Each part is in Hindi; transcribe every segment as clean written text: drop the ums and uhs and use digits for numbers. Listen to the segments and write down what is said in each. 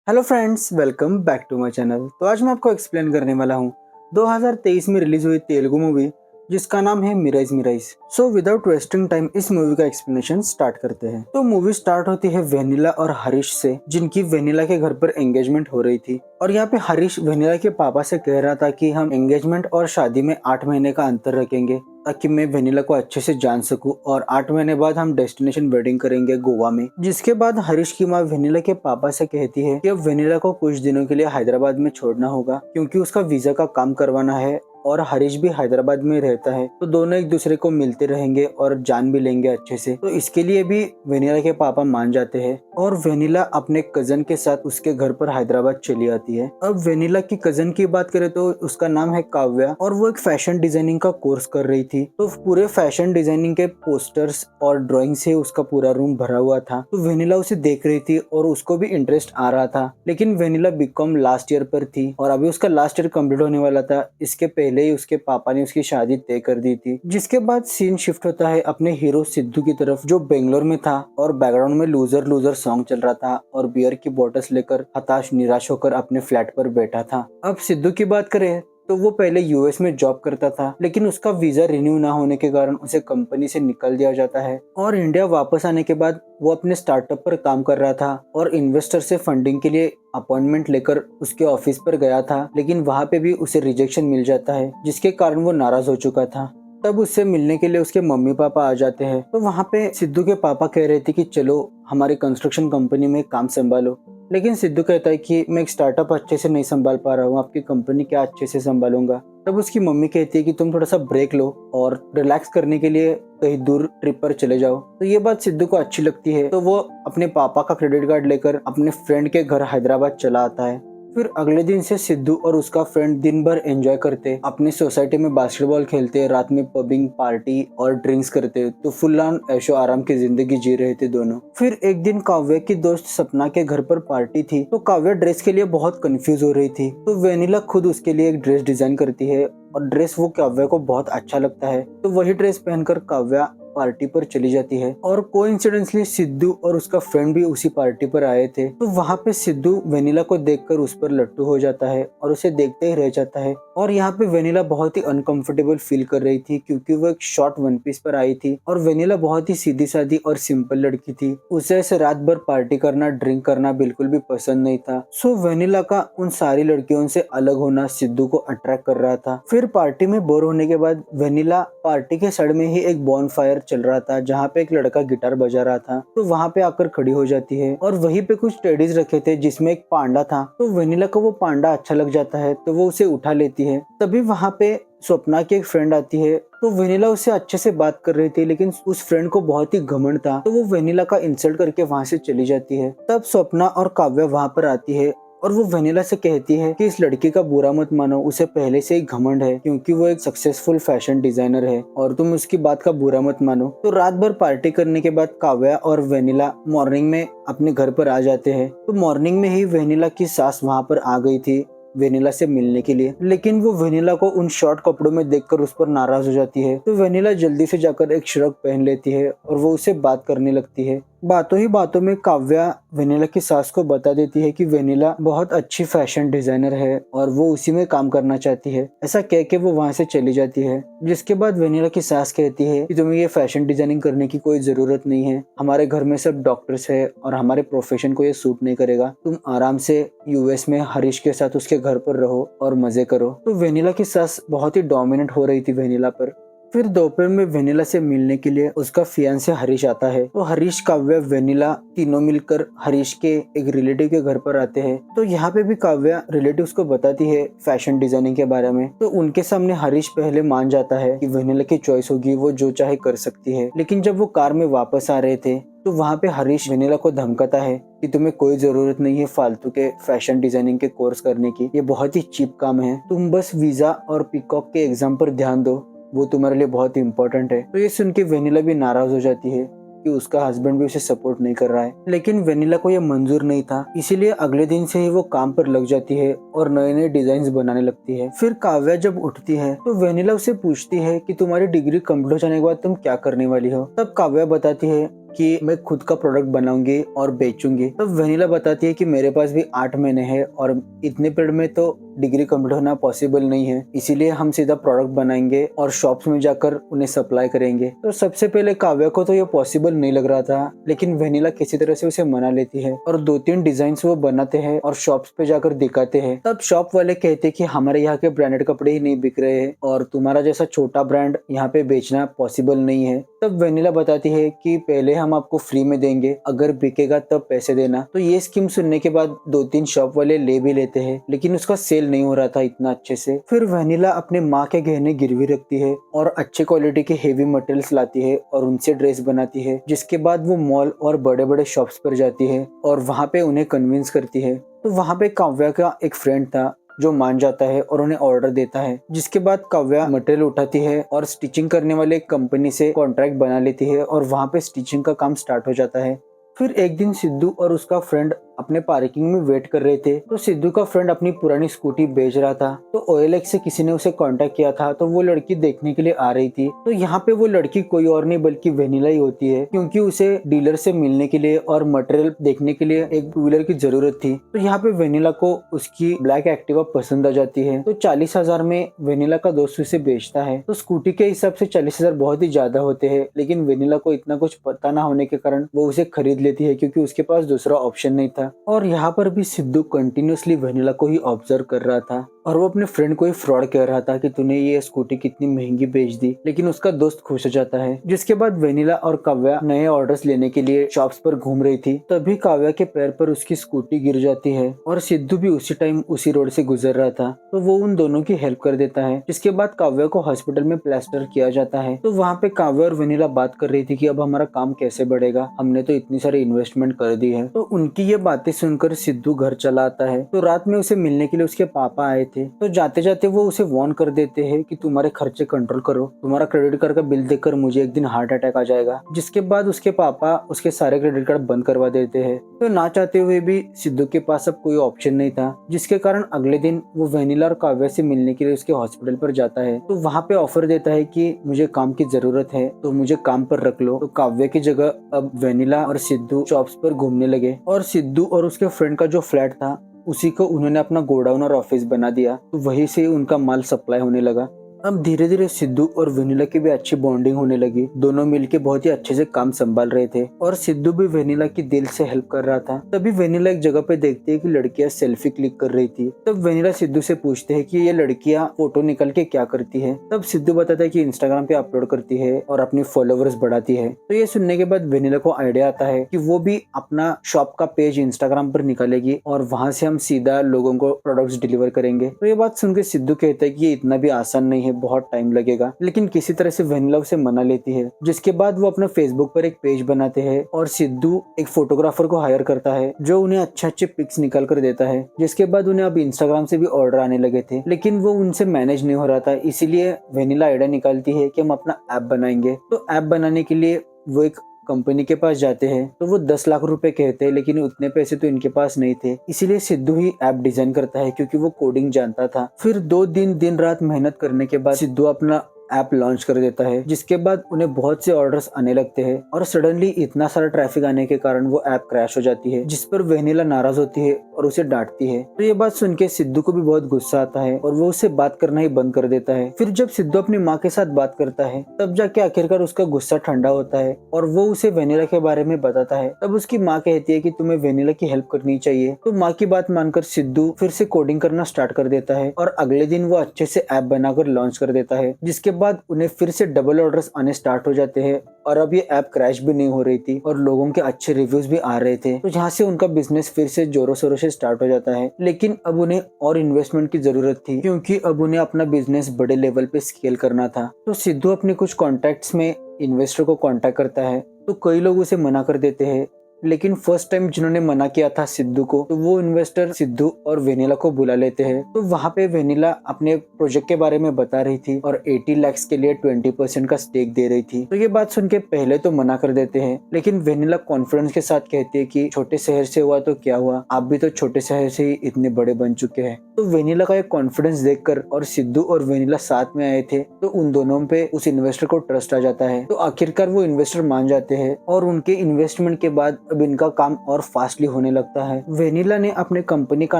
Hello friends, welcome back to my channel. तो आज मैं आपको एक्सप्लेन करने वाला हूँ 2023 में रिलीज हुई तेलुगु मूवी जिसका नाम है मिराइज मिराइज। सो विदाउट वेस्टिंग टाइम इस मूवी का एक्सप्लेनेशन स्टार्ट करते हैं। तो मूवी स्टार्ट होती है वेनिला और हरीश से, जिनकी वेनिला के घर पर एंगेजमेंट हो रही थी। और यहाँ पे हरीश वेनिला के पापा से कह रहा था कि हम एंगेजमेंट और शादी में 8 महीने का अंतर रखेंगे ताकि मैं वेनिला को अच्छे से जान सकूं, और 8 महीने बाद हम डेस्टिनेशन वेडिंग करेंगे गोवा में। जिसके बाद हरीश की माँ वेनिला के पापा से कहती है कि अब वेनिला को कुछ दिनों के लिए हैदराबाद में छोड़ना होगा क्योंकि उसका वीजा का काम करवाना है, और हरीश भी हैदराबाद में रहता है। तो दोनों एक दूसरे को मिलते रहेंगे और जान भी लेंगे अच्छे से। तो इसके लिए भी वेनिला के पापा मान जाते हैं और वेनिला अपने कजन के साथ उसके घर पर हैदराबाद चली आती है। अब वेनिला की कजन की बात करें तो उसका नाम है काव्या, और वो एक फैशन डिजाइनिंग का कोर्स कर रही थी। तो पूरे फैशन डिजाइनिंग के पोस्टर्स और ड्राइंग से उसका पूरा रूम भरा हुआ था। तो वेनिला उसे देख रही थी और उसको भी इंटरेस्ट आ रहा था। लेकिन वेनिला बीकॉम लास्ट ईयर पर थी और अभी उसका लास्ट ईयर कंप्लीट होने वाला था। इसके पहले ही उसके पापा ने उसकी शादी तय कर दी थी। जिसके बाद सीन शिफ्ट होता है अपने हीरो सिद्धू की तरफ, जो बेंगलोर में था और बैकग्राउंड में लूजर लूजर सॉन्ग चल रहा था और बियर की बोतल्स लेकर हताश निराश होकर अपने फ्लैट पर बैठा था। अब सिद्धू की बात करें तो वो पहले यूएस में जॉब करता था, लेकिन उसका वीजा रिन्यू ना होने के कारण उसे कंपनी से निकाल दिया जाता है। और इंडिया वापस आने के बाद वो अपने स्टार्टअप पर काम कर रहा था और इन्वेस्टर से फंडिंग के लिए अपॉइंटमेंट लेकर उसके ऑफिस पर गया था, लेकिन वहाँ पे भी उसे रिजेक्शन मिल जाता है, जिसके कारण वो नाराज हो चुका था। तब उससे मिलने के लिए उसके मम्मी पापा आ जाते हैं। तो वहाँ पे सिद्धू के पापा कह रहे थे कि चलो हमारी कंस्ट्रक्शन कंपनी में काम संभालो, लेकिन सिद्धू कहता है कि मैं एक स्टार्टअप अच्छे से नहीं संभाल पा रहा हूँ, आपकी कंपनी क्या अच्छे से संभालूंगा। तब उसकी मम्मी कहती है कि तुम थोड़ा सा ब्रेक लो और रिलैक्स करने के लिए कहीं दूर ट्रिप पर चले जाओ। तो ये बात सिद्धू को अच्छी लगती है, तो वो अपने पापा का क्रेडिट कार्ड लेकर अपने फ्रेंड के घर हैदराबाद चला आता है। फिर अगले दिन से सिद्धू और उसका फ्रेंड दिन भर एंजॉय करते, अपनी सोसाइटी में बास्केटबॉल खेलते, रात में पबिंग पार्टी और ड्रिंक्स करते। तो फुल ऑन ऐशो आराम की जिंदगी जी रहे थे दोनों। फिर एक दिन काव्या की दोस्त सपना के घर पर पार्टी थी। तो काव्या ड्रेस के लिए बहुत कंफ्यूज हो रही थी। तो वेनिला खुद उसके लिए एक ड्रेस डिजाइन करती है और ड्रेस वो काव्या को बहुत अच्छा लगता है। तो वही ड्रेस पहनकर काव्या पार्टी पर चली जाती है और कोइंसिडेंटली सिद्धू और उसका फ्रेंड भी उसी पार्टी पर आए थे। तो वहाँ पे सिद्धू वेनिला को देखकर उस पर लट्टू हो जाता है और उसे देखते ही रह जाता है। और यहाँ पे वेनिला बहुत ही अनकंफर्टेबल फील कर रही थी क्योंकि वो एक शॉर्ट वन पीस पर आई थी और वेनिला बहुत ही सीधी सादी और सिंपल लड़की थी। उसे ऐसे रात भर पार्टी करना, ड्रिंक करना बिल्कुल भी पसंद नहीं था। सो वेनिला का उन सारी लड़कियों से अलग होना सिद्धू को अट्रैक्ट कर रहा था। फिर पार्टी में बोर होने के बाद वेनिला पार्टी के साइड में ही एक बॉन फायर चल रहा था जहाँ पे एक लड़का गिटार बजा रहा था। तो वहाँ पे आकर खड़ी हो जाती है और वहीं पे कुछ टेडीज रखे थे जिसमें एक पांडा था। तो वेनिला को वो पांडा अच्छा लग जाता है तो वो उसे उठा लेती है। तभी वहाँ पे स्वप्ना की एक फ्रेंड आती है। तो वेनिला उससे अच्छे से बात कर रही थी, लेकिन उस फ्रेंड को बहुत ही घमंड था, तो वो वेनिला का इंसल्ट करके वहाँ से चली जाती है। तब स्वप्ना और काव्या वहाँ पर आती है और वो वेनिला से कहती है कि इस लड़की का बुरा मत मानो, उसे पहले से ही घमंड है क्योंकि वो एक सक्सेसफुल फैशन डिजाइनर है और तुम उसकी बात का बुरा मत मानो। तो रात भर पार्टी करने के बाद काव्या और वेनिला मॉर्निंग में अपने घर पर आ जाते हैं। तो मॉर्निंग में ही वेनिला की सास वहाँ पर आ गई थी वेनिला से मिलने के लिए, लेकिन वो वेनिला को उन शॉर्ट कपड़ों में देखकर उस पर नाराज हो जाती है। तो वेनिला जल्दी से जाकर एक श्रग पहन लेती है और वो उससे बात करने लगती है। बातों ही बातों में काव्या वेनिला की सास को बता देती है कि वेनिला बहुत अच्छी फैशन डिजाइनर है और वो उसी में काम करना चाहती है। ऐसा कह के वो वहाँ से चली जाती है। जिसके बाद वेनिला की सास कहती है कि तुम्हें ये फैशन डिजाइनिंग करने की कोई जरूरत नहीं है, हमारे घर में सब डॉक्टर्स है और हमारे प्रोफेशन को ये सूट नहीं करेगा, तुम आराम से यूएस में हरीश के साथ उसके घर पर रहो और मजे करो। तो वेनिला की सास बहुत ही डोमिनेंट हो रही थी वेनिला पर। फिर दोपहर में वेनिला से मिलने के लिए उसका फियांसे हरीश आता है। तो हरीश, काव्या, वेनिला तीनों मिलकर हरीश के एक रिलेटिव के घर पर आते हैं। तो यहाँ पे भी काव्या रिलेटिव्स को बताती है फैशन डिजाइनिंग के बारे में। तो उनके सामने हरीश पहले मान जाता है कि वेनिला की चॉइस होगी, वो जो चाहे कर सकती है। लेकिन जब वो कार में वापस आ रहे थे तो वहाँ पे हरीश वेनिला को धमकाता है कि तुम्हें कोई जरूरत नहीं है फालतू के फैशन डिजाइनिंग के कोर्स करने की, ये बहुत ही चीप काम है, तुम बस वीजा और पीकॉक के एग्जाम पर ध्यान दो, वो तुम्हारे लिए बहुत ही इम्पोर्टेंट है। तो ये सुन के वेनिला भी नाराज हो जाती है कि उसका हस्बैंड भी उसे सपोर्ट नहीं कर रहा है। लेकिन वेनिला को ये मंजूर नहीं था, इसीलिए अगले दिन से ही वो काम पर लग जाती है और नए नए डिजाइन बनाने लगती है। फिर काव्या जब उठती है तो वेनिला उसे पूछती है कि तुम्हारी डिग्री कंप्लीट हो जाने के बाद तुम क्या करने वाली हो। तब काव्या बताती है कि मैं खुद का प्रोडक्ट बनाऊंगी और बेचूंगी। तब वेनिला बताती है कि मेरे पास भी 8 महीने हैं और इतने पीरियड में तो डिग्री कंप्लीट होना पॉसिबल नहीं है, इसीलिए हम सीधा प्रोडक्ट बनाएंगे और शॉप्स में जाकर उन्हें सप्लाई करेंगे। तो सबसे पहले काव्या को तो ये पॉसिबल नहीं लग रहा था, लेकिन वेनिला किसी तरह से उसे मना लेती है और 2-3 डिजाइन वो बनाते हैं और शॉप्स पे जाकर दिखाते हैं। तब शॉप वाले कहते हैं कि हमारे यहाँ के ब्रांडेड कपड़े ही नहीं बिक रहे हैं और तुम्हारा जैसा छोटा ब्रांड यहाँ पे बेचना पॉसिबल नहीं है। तब वेनिला बताती है कि पहले हम आपको फ्री में देंगे, अगर बिकेगा तब पैसे देना। तो ये स्कीम सुनने के बाद 2-3 शॉप वाले ले भी लेते हैं, लेकिन उसका सेल नहीं हो रहा था इतना अच्छे से। फिर वेनिला अपने माँ के गहने गिरवी रखती है और अच्छे क्वालिटी के हेवी मटेरियल्स लाती है और उनसे ड्रेस बनाती है, जिसके बाद वो मॉल और बड़े बड़े शॉप्स पर जाती है और वहाँ पे उन्हें कन्विंस करती है। तो वहाँ पे काव्या का एक फ्रेंड था जो मान जाता है और उन्हें ऑर्डर देता है, जिसके बाद काव्या मटेरियल उठाती है और स्टिचिंग करने वाले कंपनी से कॉन्ट्रैक्ट बना लेती है और वहाँ पे स्टिचिंग का काम स्टार्ट हो जाता है। फिर एक दिन सिद्धू और उसका फ्रेंड अपने पार्किंग में वेट कर रहे थे। तो सिद्धू का फ्रेंड अपनी पुरानी स्कूटी बेच रहा था। तो OLX से किसी ने उसे कांटेक्ट किया था, तो वो लड़की देखने के लिए आ रही थी। तो यहाँ पे वो लड़की कोई और नहीं बल्कि वेनिला ही होती है, क्योंकि उसे डीलर से मिलने के लिए और मटेरियल देखने के लिए एक 2 व्हीलर की जरूरत थी। तो यहाँ पे वेनिला को उसकी ब्लैक एक्टिवा पसंद आ जाती है। तो 40,000 में वेनिला का दोस्त उसे बेचता है। तो स्कूटी के हिसाब से 40,000 बहुत ही ज्यादा होते हैं, लेकिन वेनिला को इतना कुछ पता ना होने के कारण वो उसे खरीद लेती है, क्योंकि उसके पास दूसरा ऑप्शन नहीं था। और यहाँ पर भी सिद्धू कंटिन्यूअसली वेनिला को ही ऑब्जर्व कर रहा था और वो अपने फ्रेंड को ही फ्रॉड कह रहा था कि तूने ये स्कूटी कितनी महंगी बेच दी, लेकिन उसका दोस्त खुश हो जाता है। जिसके बाद वेनिला और काव्या नए ऑर्डर्स लेने के लिए शॉप्स पर घूम रही थी, तभी काव्या के पैर पर उसकी स्कूटी गिर जाती है और सिद्धू भी उसी टाइम उसी रोड से गुजर रहा था। तो वो उन दोनों की हेल्प कर देता है। जिसके बाद काव्या को हॉस्पिटल में प्लास्टर किया जाता है। तो वहाँ पे काव्या और वेनिला बात कर रही थी कि अब हमारा काम कैसे बढ़ेगा, हमने तो इतनी सारी इन्वेस्टमेंट कर दी है। तो उनकी ये बातें सुनकर सिद्धू घर चला आता है। तो रात में उसे मिलने के लिए उसके पापा आए थे। तो जाते जाते वो उसे वार्न कर देते हैं कि तुम्हारे खर्चे कंट्रोल करो, तुम्हारा क्रेडिट कार्ड का बिल देखकर मुझे एक दिन हार्ट अटैक आ जाएगा। जिसके बाद उसके पापा उसके सारे क्रेडिट कार्ड बंद करवा देते हैं। तो ना चाहते हुए भी सिद्धू के पास अब कोई ऑप्शन नहीं था, जिसके कारण अगले दिन वो वेनिला और काव्या से मिलने के लिए उसके हॉस्पिटल पर जाता है। तो वहाँ पे ऑफर देता है कि मुझे काम की जरूरत है तो मुझे काम पर रख लो। तो काव्या की जगह अब वेनिला और सिद्धू शॉप्स पर घूमने लगे और सिद्धू और उसके फ्रेंड का जो फ्लैट था उसी को उन्होंने अपना गोडाउन और ऑफिस बना दिया। तो वहीं से उनका माल सप्लाई होने लगा। अब धीरे धीरे सिद्धू और वेनिला की भी अच्छी बॉन्डिंग होने लगी। दोनों मिलके बहुत ही अच्छे से काम संभाल रहे थे और सिद्धू भी वेनिला की दिल से हेल्प कर रहा था। तभी वेनिला एक जगह पे देखती है कि लड़कियां सेल्फी क्लिक कर रही थी। तब वेनिला सिद्धू से पूछते हैं कि ये लड़कियां फोटो निकल के क्या करती है। तब सिद्धू बताता है कि इंस्टाग्राम पे अपलोड करती है और अपनी फॉलोअर्स बढ़ाती है। तो ये सुनने के बाद वेनिला को आइडिया आता है कि वो भी अपना शॉप का पेज इंस्टाग्राम पर निकालेगी और वहां से हम सीधा लोगों को प्रोडक्ट्स डिलीवर करेंगे। तो ये बात सुनकर सिद्धू कहता है कि ये इतना भी आसान नहीं है, बहुत टाइम लगेगा, लेकिन किसी तरह से वेनिला उसे मना लेती है। जिसके बाद वो अपना फेसबुक पर एक पेज बनाते हैं और सिद्धू एक फोटोग्राफर को हायर करता है जो उन्हें अच्छे पिक्स निकाल कर देता है। जिसके बाद उन्हें अब इंस्टाग्राम से भी ऑर्डर आने लगे थे, लेकिन वो उनसे मैनेज नहीं हो रहा था। इसीलिए वेनिला आइडिया निकालती है कि हम अपना ऐप बनाएंगे। तो ऐप बनाने के लिए वो एक कंपनी के पास जाते हैं। तो वो 10 लाख रुपए कहते हैं, लेकिन उतने पैसे तो इनके पास नहीं थे। इसीलिए सिद्धू ही ऐप डिजाइन करता है, क्योंकि वो कोडिंग जानता था। फिर 2 दिन रात मेहनत करने के बाद सिद्धू अपना ऐप लॉन्च कर देता है। जिसके बाद उन्हें बहुत से ऑर्डर्स आने लगते हैं और सडनली इतना सारा ट्रैफिक आने के कारण वो ऐप क्रैश हो जाती है, जिस पर वेनिला नाराज होती है और उसे डांटती है। तो ये बात सुन के सिद्धू को भी बहुत गुस्सा आता है और वो उसे बात करना ही बंद कर देता है। फिर जब सिद्धू अपनी माँ के साथ बात करता है तब जाके आखिरकार उसका गुस्सा ठंडा होता है और वो उसे वेनिला के बारे में बताता है। तब उसकी माँ कहती है कि तुम्हें वेनिला की हेल्प करनी चाहिए। तो माँ की बात मानकर सिद्धू फिर से कोडिंग करना स्टार्ट कर देता है और अगले दिन वो अच्छे से ऐप बनाकर लॉन्च कर देता है। जिसके बाद उन्हें फिर से डबल ऑर्डर्स आने स्टार्ट हो जाते हैं और अब ये ऐप क्रैश भी नहीं हो रही थी और लोगों के अच्छे रिव्यूज भी आ रहे थे। तो जहाँ से उनका बिजनेस फिर से जोरों शोरों से स्टार्ट हो जाता है। लेकिन अब उन्हें और इन्वेस्टमेंट की जरूरत थी, क्योंकि अब उन्हें अपना बिजनेस बड़े लेवल पे स्केल करना था। तो सिद्धू अपने कुछ कॉन्टैक्ट्स में इन्वेस्टर को कॉन्टैक्ट करता है। तो कई लोग उसे मना कर देते हैं, लेकिन फर्स्ट टाइम जिन्होंने मना किया था सिद्धू को, तो वो इन्वेस्टर सिद्धू और वेनिला को बुला लेते हैं। तो वहाँ पे वेनिला अपने प्रोजेक्ट के बारे में बता रही थी और 80 लाख के लिए 20% का स्टेक दे रही थी। तो ये बात सुन के पहले तो मना कर देते हैं, लेकिन वेनिला कॉन्फिडेंस के साथ कहती है कि छोटे शहर से हुआ तो क्या हुआ, आप भी तो छोटे शहर से ही इतने बड़े बन चुके हैं। तो वेनिला का एक कॉन्फिडेंस देखकर और सिद्धू और वेनिला साथ में आए थे, तो उन दोनों पे उस इन्वेस्टर को ट्रस्ट आ जाता है। तो आखिरकार वो इन्वेस्टर मान जाते हैं और उनके इन्वेस्टमेंट के बाद अब इनका काम और फास्टली होने लगता है। वेनिला ने अपने कंपनी का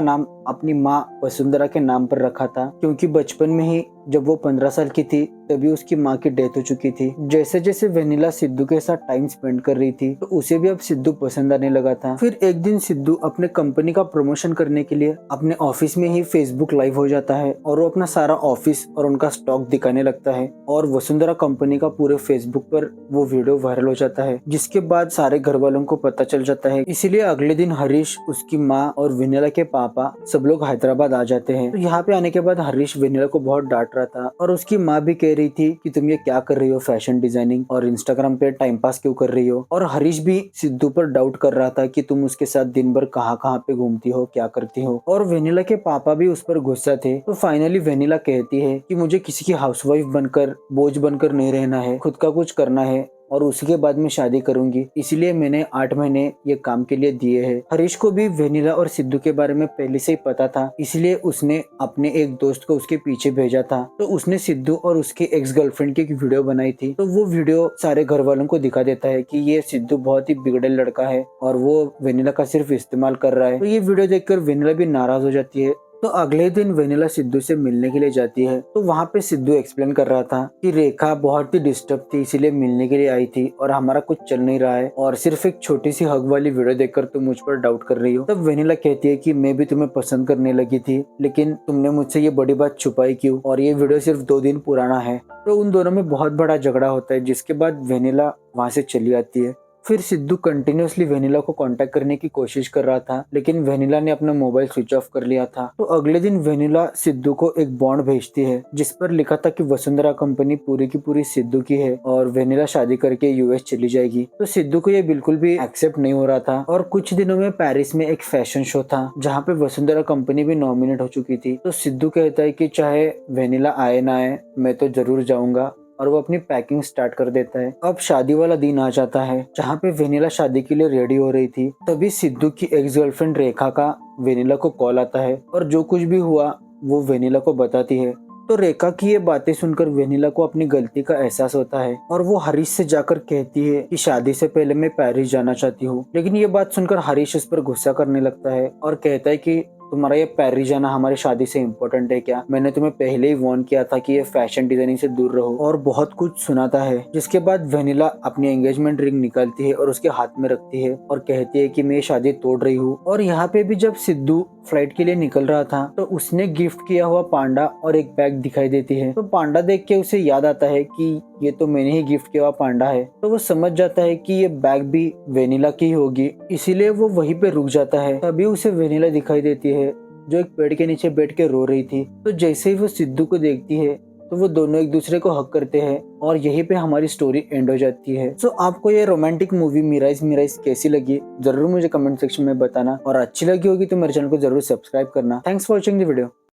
नाम अपनी माँ वसुंधरा के नाम पर रखा था, क्योंकि बचपन में ही जब वो 15 साल की थी तभी उसकी माँ की डेथ हो चुकी थी। जैसे जैसे वेनिला सिद्धू के साथ टाइम स्पेंड कर रही थी, तो उसे भी अब सिद्धू पसंद आने लगा था। फिर एक दिन सिद्धू अपने कंपनी का प्रमोशन करने के लिए अपने ऑफिस में ही फेसबुक लाइव हो जाता है और वो अपना सारा ऑफिस और उनका स्टॉक दिखाने लगता है और वसुंधरा कंपनी का पूरे फेसबुक पर वो वीडियो वायरल हो जाता है, जिसके बाद सारे घर वालों को पता चल जाता है। इसीलिए अगले दिन हरीश, उसकी माँ और वेनिला के पापा सब लोग हैदराबाद आ जाते हैं। तो यहाँ पे आने के बाद हरीश वेनिला को बहुत डांट रहा था और उसकी माँ भी कह रही थी कि तुम ये क्या कर रही हो, फैशन डिजाइनिंग और इंस्टाग्राम पे टाइम पास क्यों कर रही हो। और हरीश भी सिद्धू पर डाउट कर रहा था कि तुम उसके साथ दिन भर कहाँ कहाँ पे घूमती हो, क्या करती हो। और वेनिला के पापा भी उस पर गुस्सा थे। तो फाइनली वेनिला कहती है कि मुझे किसी की हाउसवाइफ बनकर, बोझ बनकर नहीं रहना है, खुद का कुछ करना है और उसके बाद में शादी करूंगी, इसलिए मैंने 8 महीने ये काम के लिए दिए हैं। हरीश को भी वेनिला और सिद्धू के बारे में पहले से ही पता था, इसलिए उसने अपने एक दोस्त को उसके पीछे भेजा था। तो उसने सिद्धू और उसके एक्स गर्लफ्रेंड की एक वीडियो बनाई थी। तो वो वीडियो सारे घर वालों को दिखा देता है कि ये सिद्धू बहुत ही बिगड़ेल लड़का है और वो वेनिला का सिर्फ इस्तेमाल कर रहा है। तो ये वीडियो देखकर वेनिला भी नाराज हो जाती है। तो अगले दिन वेनिला सिद्धू से मिलने के लिए जाती है। तो वहाँ पे सिद्धू एक्सप्लेन कर रहा था कि रेखा बहुत ही डिस्टर्ब थी, इसीलिए मिलने के लिए आई थी और हमारा कुछ चल नहीं रहा है और सिर्फ एक छोटी सी हग वाली वीडियो देखकर तुम मुझ पर डाउट कर रही हो। तब वेनिला कहती है कि मैं भी तुम्हें पसंद करने लगी थी, लेकिन तुमने मुझसे ये बड़ी बात छुपाई क्यों, और ये वीडियो सिर्फ 2 दिन पुराना है। तो उन दोनों में बहुत बड़ा झगड़ा होता है, जिसके बाद वेनिला वहाँ से चली आती है। फिर सिद्धू कंटिन्यूअसली वेनिला को कांटेक्ट करने की कोशिश कर रहा था, लेकिन वेनिला ने अपना मोबाइल स्विच ऑफ कर लिया था। तो अगले दिन वेनिला सिद्धू को एक बॉन्ड भेजती है जिस पर लिखा था कि वसुंधरा कंपनी पूरी की पूरी सिद्धू की है और वेनिला शादी करके यूएस चली जाएगी। तो सिद्धू को ये बिल्कुल भी एक्सेप्ट नहीं हो रहा था और कुछ दिनों में पेरिस में एक फैशन शो था जहाँ पे वसुंधरा कंपनी भी नॉमिनेट हो चुकी थी। तो सिद्धू कहता है कि चाहे वेनिला आए ना आए, मैं तो जरूर जाऊंगा, और वो अपनी पैकिंग स्टार्ट कर देता है। अब शादी वाला दिन आ जाता है जहाँ पे वेनिला शादी के लिए रेडी हो रही थी। तभी सिद्धू की एक्स गर्लफ्रेंड रेखा का वेनिला को कॉल आता है और जो कुछ भी हुआ वो वेनिला को बताती है। तो रेखा की ये बातें सुनकर वेनिला को अपनी गलती का एहसास होता है और वो हरीश से जाकर कहती है कि शादी से पहले मैं पेरिस जाना चाहती हूँ। लेकिन ये बात सुनकर हरीश उस पर गुस्सा करने लगता है और कहता है कि तुम्हारा ये पेरिस जाना हमारी शादी से इम्पोर्टेंट है क्या? मैंने तुम्हें पहले ही वार्न किया था कि ये फैशन डिजाइनिंग से दूर रहो, और बहुत कुछ सुनाता है। जिसके बाद वेनिला अपनी एंगेजमेंट रिंग निकालती है और उसके हाथ में रखती है और कहती है कि मैं ये शादी तोड़ रही हूँ। और यहाँ पे भी जब सिद्धू फ्लाइट के लिए निकल रहा था तो उसने गिफ्ट किया हुआ पांडा और एक बैग दिखाई देती है। तो पांडा देख के उसे याद आता है कि ये तो मैंने ही गिफ्ट किया हुआ पांडा है। तो वो समझ जाता है कि ये बैग भी वेनिला की होगी, इसीलिए वो वहीं पे रुक जाता है। तभी उसे वेनिला दिखाई देती है जो एक पेड़ के नीचे बैठ के रो रही थी। तो जैसे ही वो सिद्धू को देखती है तो वो दोनों एक दूसरे को हक करते हैं और यहीं पे हमारी स्टोरी एंड हो जाती है। सो आपको ये रोमांटिक मूवी मिराइज मिराइज कैसी लगी जरूर मुझे कमेंट सेक्शन में बताना, और अच्छी लगी होगी तो मेरे चैनल को जरूर सब्सक्राइब करना। Thanks for watching the video.